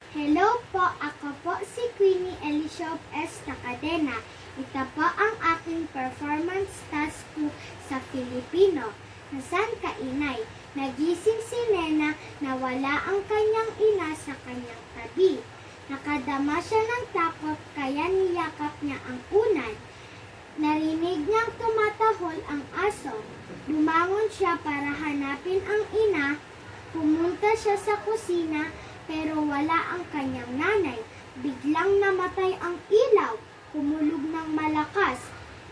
Hello po, ako po si Queenie Elishop S. Takadena. Ito po ang aking performance task ko sa Filipino. Nasaan ka, inay? Nagising si Nena na wala ang kanyang ina sa kanyang tabi. Nakadama siya ng takot kaya niyakap niya ang unan. Narinig niyang tumatahol ang aso. Lumangon siya para hanapin ang ina. Pumunta siya sa kusina pero wala ang kanyang nanay. Biglang namatay ang ilaw. Humulog ng malakas.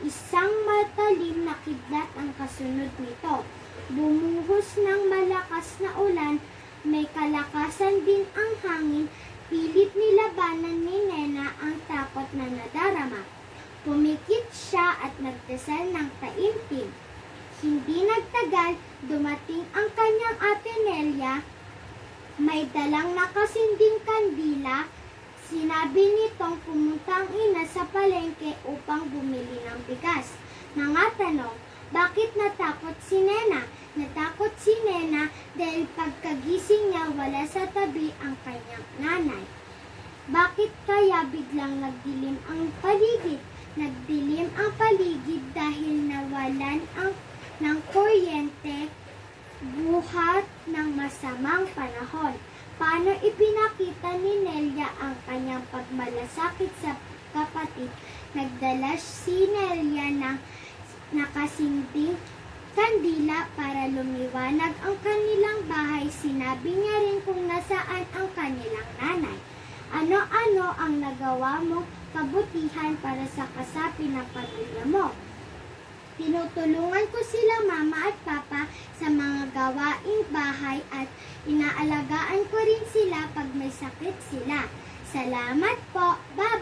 Isang matalim na kidlat ang kasunod nito. Bumuhos ng malakas na ulan. May kalakasan din ang hangin. Pilit nilabanan ni Nena ang takot na nadarama. Pumikit siya at nagdasal ng taimtim. Hindi nagtagal, dumating ang kanyang ate Nelia. May dalang nakasinding kandila. Sinabi nitong pumunta ang ina sa palengke upang bumili ng bigas. Mga tanong, bakit natakot si Nena? Natakot si Nena dahil pagkagising niya wala sa tabi ang kanyang nanay. Bakit kaya biglang nagdilim ang paligid? Nagdilim ang paligid dahil nawalan ng kuryente buhat ng masamang panahon. Paano ipinakita ni Nelia ang kanyang pagmalasakit sa kapatid? Nagdala si Nelia ng nakasinding kandila para lumiwanag ang kanilang bahay. Sinabi niya rin kung nasaan ang kanilang nanay. Ano-ano ang nagawa mong kabutihan para sa kasapi ng pamilya mo? Tinutulungan ko sila mama at papa sa mga gawaing bahay at inaalagaan ko rin sila pag may sakit sila. Salamat po. Bye!